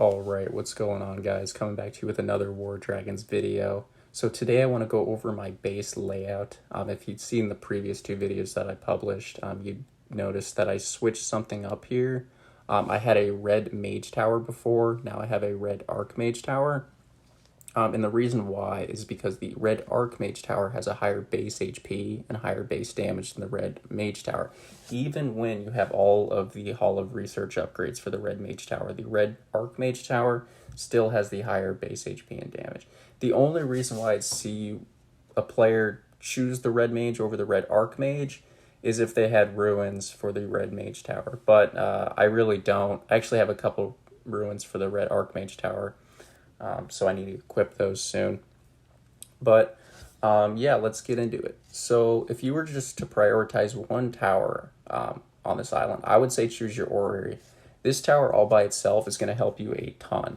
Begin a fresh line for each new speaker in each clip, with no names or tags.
Alright, what's going on, guys? Coming back to you with another War Dragons video. So today I want to go over my base layout. If you'd seen the previous two videos that I published, you'd notice that I switched something up here. I had a red mage tower before, now I have a red archmage tower. And the reason why is because the red Archmage Tower has a higher base HP and higher base damage than the red Mage Tower. Even when you have all of the Hall of Research upgrades for the red Mage Tower, the red Archmage Tower still has the higher base HP and damage. The only reason why I'd see a player choose the red Mage over the red Archmage is if they had ruins for the red Mage Tower. But I really don't. I actually have a couple ruins for the red Archmage Tower. So I need to equip those soon. But yeah, let's get into it. So if you were just to prioritize one tower on this island, I would say choose your orrery. This tower all by itself is going to help you a ton.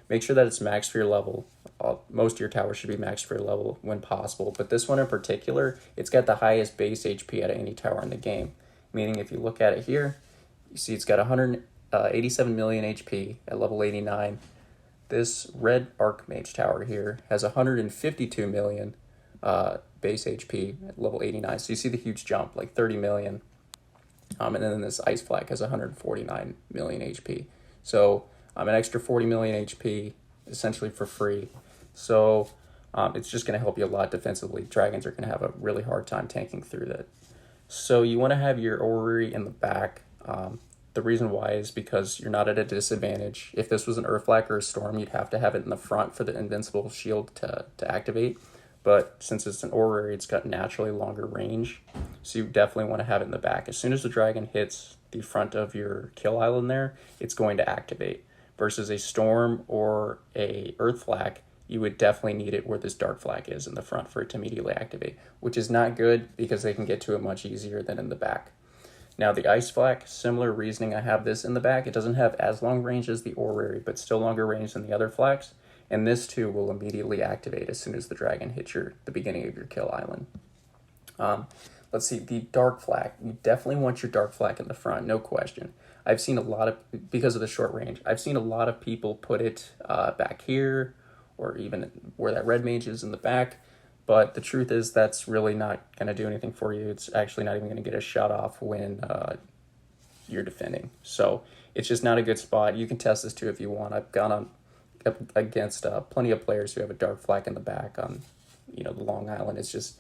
Make sure that it's maxed for your level. Most of your towers should be maxed for your level when possible. But this one in particular, it's got the highest base HP out of any tower in the game. Meaning if you look at it here, you see it's got 187 million HP at level 89. This red Archmage Tower here has 152 million base HP at level 89. So you see the huge jump, like 30 million. And then this Ice Flag has 149 million HP. So an extra 40 million HP essentially for free. So it's just going to help you a lot defensively. Dragons are going to have a really hard time tanking through that. So you want to have your orrery in the back. The reason why is because you're not at a disadvantage. If this was an Earthflack or a Storm, you'd have to have it in the front for the Invincible Shield to activate. But since it's an orrery, it's got naturally longer range. So you definitely want to have it in the back. As soon as the dragon hits the front of your kill island there, it's going to activate. Versus a Storm or a Earthflack, you would definitely need it where this Dark Flag is in the front for it to immediately activate. Which is not good because they can get to it much easier than in the back. Now the Ice Flag, similar reasoning, I have this in the back. It doesn't have as long range as the orrery, but still longer range than the other flags. And this too will immediately activate as soon as the dragon hits the beginning of your kill island. Let's see, the Dark Flag. You definitely want your Dark Flag in the front, no question. I've seen a lot of, because of the short range, I've seen a lot of people put it back here, or even where that red mage is in the back. But the truth is that's really not going to do anything for you. It's actually not even going to get a shot off when you're defending. So it's just not a good spot. You can test this too if you want. I've gone on up against plenty of players who have a Dark Flag in the back on the Long Island. It's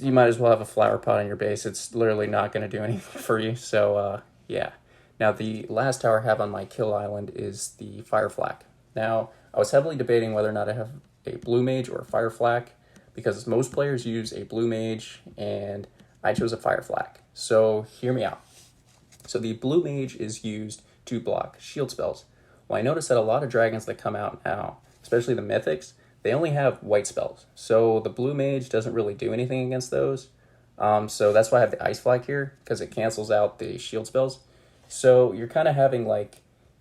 you might as well have a flower pot on your base. It's literally not going to do anything for you. So yeah. Now the last tower I have on my kill island is the Fire Flag. Now I was heavily debating whether or not I have a blue mage or a fire flag, because most players use a blue mage and I chose a fire flag. So hear me out. So the blue mage is used to block shield spells. Well, I noticed that a lot of dragons that come out now, especially the mythics, they only have white spells. So the blue mage doesn't really do anything against those. So that's why I have the ice flag here, because it cancels out the shield spells. So you're kind of having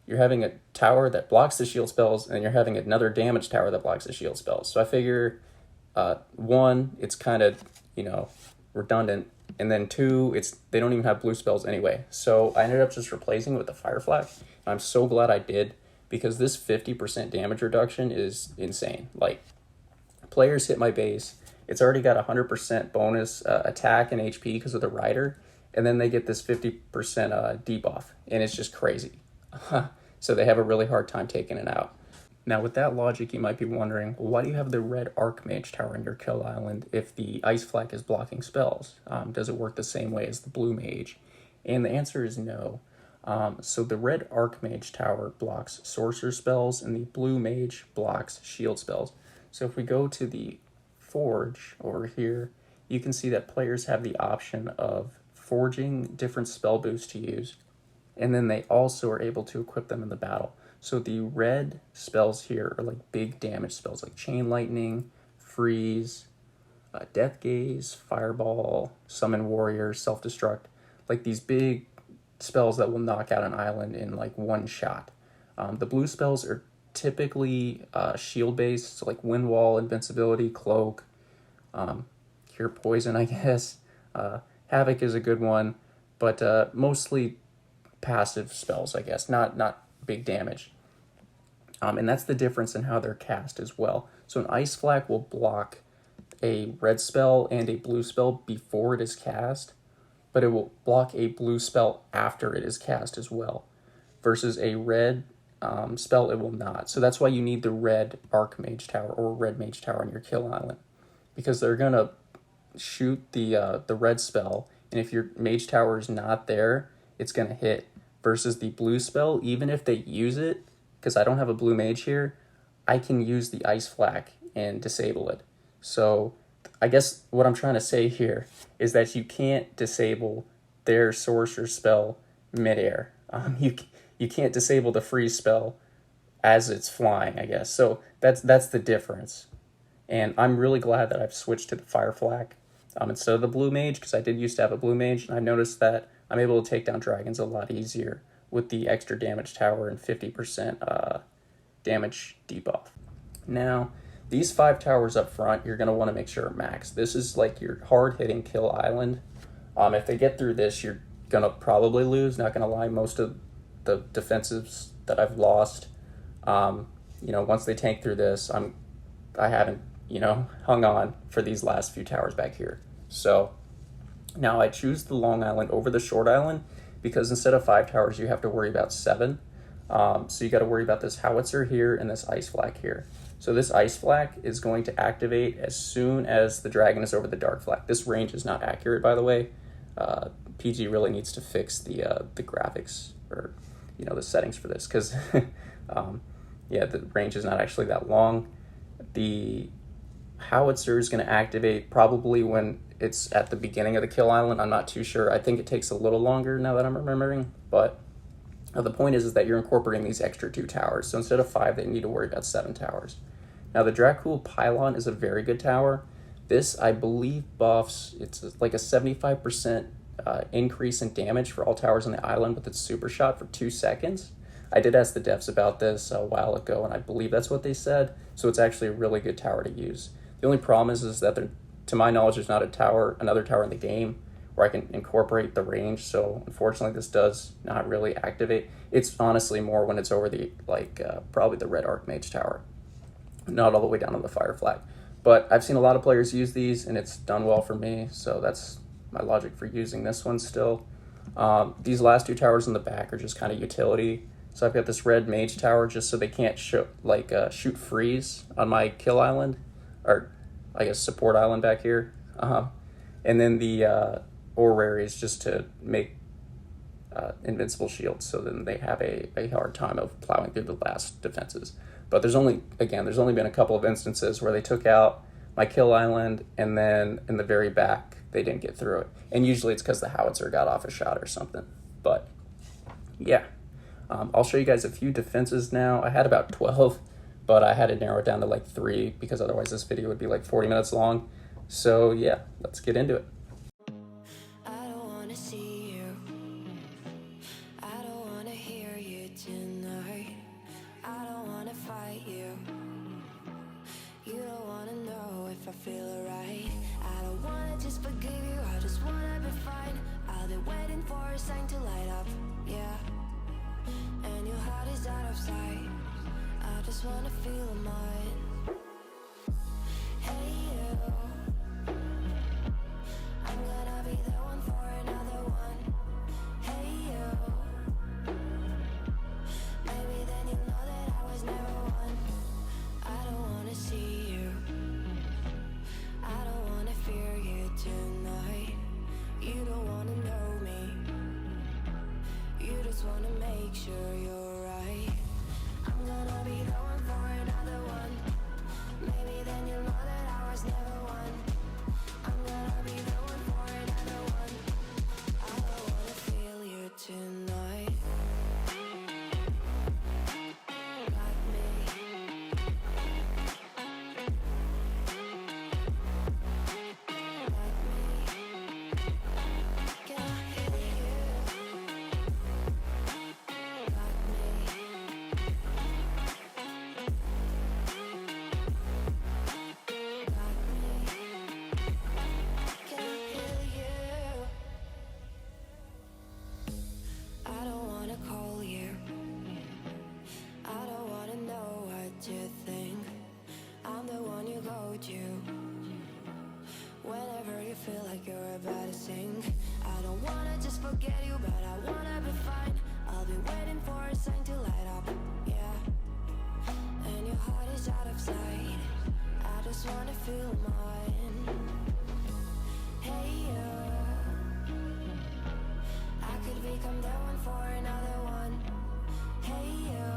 you're having a tower that blocks the shield spells, and you're having another damage tower that blocks the shield spells. So I figure, one, it's kind of, redundant, and then two, they don't even have blue spells anyway. So I ended up just replacing it with the Fire Flag. I'm so glad I did, because this 50% damage reduction is insane. Like, players hit my base, it's already got 100% bonus attack and HP because of the rider, and then they get this 50% debuff, and it's just crazy. So they have a really hard time taking it out. Now with that logic, you might be wondering, well, why do you have the red Archmage Tower in your kill island if the Ice Flag is blocking spells? Does it work the same way as the blue mage? And the answer is no. So the red Archmage Tower blocks sorcerer spells, and the blue mage blocks shield spells. So if we go to the forge over here, you can see that players have the option of forging different spell boosts to use, and then they also are able to equip them in the battle. So the red spells here are like big damage spells, like Chain Lightning, Freeze, Death Gaze, Fireball, Summon Warrior, Self-Destruct. Like these big spells that will knock out an island in like one shot. The blue spells are typically shield-based, so like Wind Wall, Invincibility, Cloak, Cure Poison, I guess. Havoc is a good one, but mostly passive spells, I guess. Not big damage. And that's the difference in how they're cast as well. So an Ice Flak will block a red spell and a blue spell before it is cast, but it will block a blue spell after it is cast as well. Versus a red spell, it will not. So that's why you need the red Archmage Tower or red Mage Tower on your kill island, because they're gonna shoot the red spell, and if your Mage Tower is not there, it's gonna hit. Versus the blue spell, even if they use it, because I don't have a blue mage here, I can use the Ice Flak and disable it. So I guess what I'm trying to say here is that you can't disable their sorcerer spell midair. You can't disable the freeze spell as it's flying, I guess. So that's the difference. And I'm really glad that I've switched to the Fire Flak instead of the blue mage, because I did used to have a blue mage, and I've noticed that I'm able to take down dragons a lot easier with the extra damage tower and 50% damage debuff. Now, these 5 towers up front, you're going to want to make sure are max. This is like your hard-hitting kill island. If they get through this, you're going to probably lose. Not going to lie, most of the defensives that I've lost, once they tank through this, I haven't, hung on for these last few towers back here. So now I choose the long island over the short island because instead of 5 towers, you have to worry about 7. So you got to worry about this howitzer here and this Ice Flak here. So this Ice Flak is going to activate as soon as the dragon is over the Dark Flak. This range is not accurate, by the way. PG really needs to fix the graphics or the settings for this, because the range is not actually that long. The howitzer is going to activate probably when it's at the beginning of the kill island. I'm not too sure. I think it takes a little longer now that I'm remembering, but the point is that you're incorporating these extra 2 towers. So instead of 5, they need to worry about 7 towers. Now the Dracul Pylon is a very good tower. This, I believe, buffs, it's like a 75% increase in damage for all towers on the island with its super shot for 2 seconds. I did ask the devs about this a while ago, and I believe that's what they said. So it's actually a really good tower to use. The only problem is that to my knowledge, there's not another tower in the game where I can incorporate the range. So unfortunately, this does not really activate. It's honestly more when it's over the probably the red Archmage Tower, not all the way down to the Fire Flak. But I've seen a lot of players use these, and it's done well for me. So that's my logic for using this one still. These last 2 towers in the back are just kind of utility. So I've got this red Mage Tower just so they can't shoot freeze on my kill island, or I guess support island back here. And then the Orrery is just to make invincible shields, so then they have a hard time of plowing through the last defenses. But there's only been a couple of instances where they took out my kill island, and then in the very back, they didn't get through it. And usually it's because the howitzer got off a shot or something. But yeah, I'll show you guys a few defenses now. I had about 12, but I had to narrow it down to like 3 because otherwise this video would be like 40 minutes long. So yeah, let's get into it.
Sign to light up, yeah. And your heart is out of sight. I just wanna feel mine. Hey you, I'm gonna be the one for another one. Hey you, maybe then you know that I was never one. I don't wanna see you, I don't wanna fear you tonight. You don't wanna know me, you just wanna make sure you're right. I'm gonna be the one for another one. you, but I wanna be fine. I'll be waiting for a sign to light up, yeah. And your heart is out of sight. I just wanna feel mine. Hey you, I could become the one for another one. Hey you,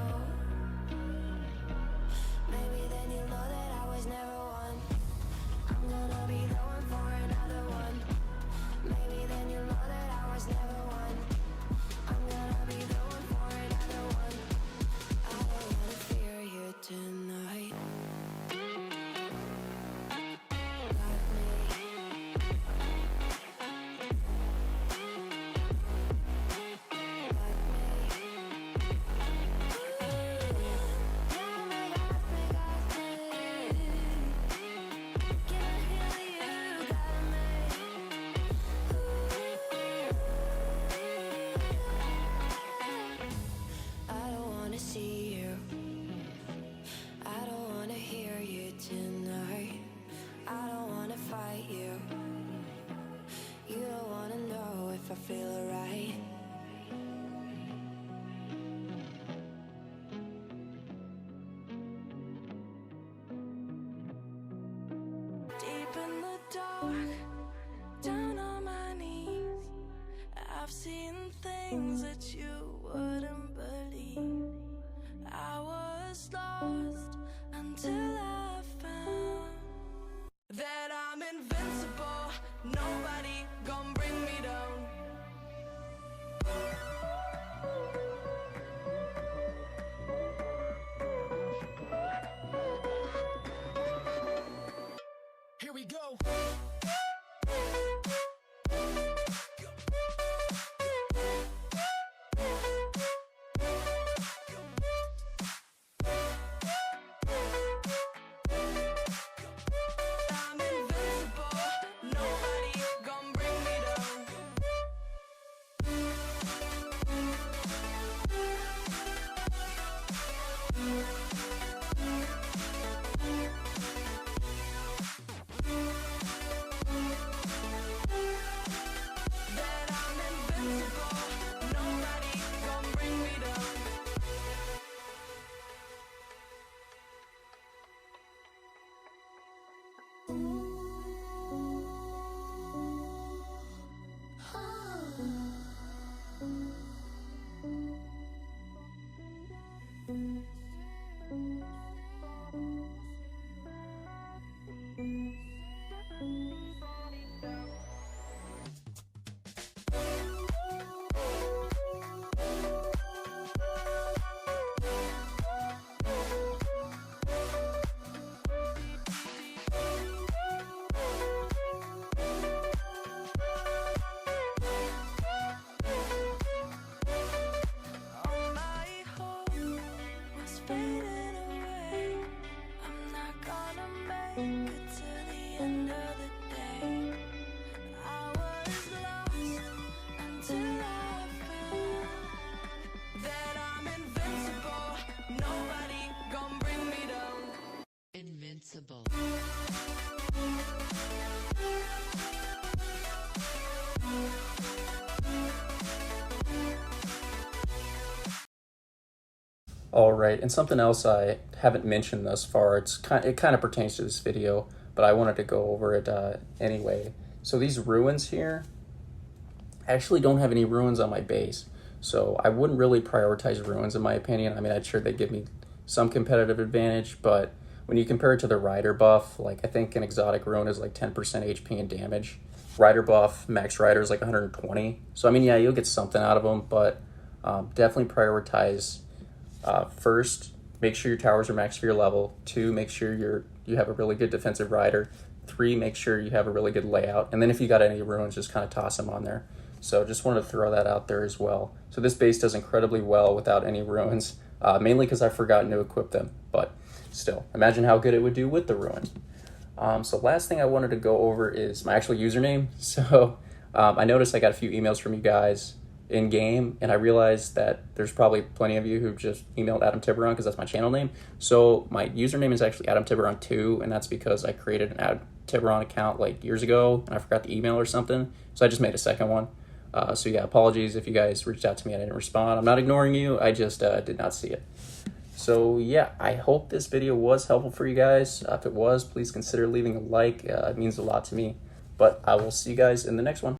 maybe then you'll know that I was never one. I'm gonna be the one for another one. Maybe then you'll know that I was never one. I'm gonna be the one for another one. I don't wanna fear you tonight. Got me. I don't wanna see you. I don't wanna hear you tonight. I don't wanna fight you. You don't wanna know if I feel alright. Deep in the dark, down on my knees, I've seen things that you wouldn't believe. I was lost until I found that I'm invincible. Nobody gon' bring me down.
Here we go.
I'm invincible. Nobody gon' bring me down. That I'm invincible. Nobody gon' bring me down. All my hope was fading away. I'm not gonna make it to the end of the day. I was lost until I found that I'm invincible. Nobody gon' bring me down.
Invincible.
All right, and something else I haven't mentioned thus far, it kind of pertains to this video, but I wanted to go over it anyway. So these ruins here, I actually don't have any ruins on my base, so I wouldn't really prioritize ruins in my opinion. I mean, I'm sure they give me some competitive advantage, but when you compare it to the rider buff, like I think an exotic ruin is like 10% HP and damage. Rider buff, max rider is like 120. So I mean, yeah, you'll get something out of them, but definitely prioritize first, make sure your towers are maxed for your level. 2, make sure you have a really good defensive rider. 3, make sure you have a really good layout. And then if you got any ruins, just kind of toss them on there. So just wanted to throw that out there as well. So this base does incredibly well without any ruins, mainly because I've forgotten to equip them. But still, imagine how good it would do with the ruin. So last thing I wanted to go over is my actual username. So I noticed I got a few emails from you guys in game, and I realized that there's probably plenty of you who just emailed Adam Tiburon because that's my channel name. So my username is actually Adam Tiburon 2, and that's because I created an Adam Tiburon account like years ago and I forgot the email or something, so I just made a second one. So yeah, apologies if you guys reached out to me and I didn't respond. I'm not ignoring you, I just did not see it. So yeah, I hope this video was helpful for you guys. If it was, please consider leaving a like. It means a lot to me. But I will see you guys in the next one.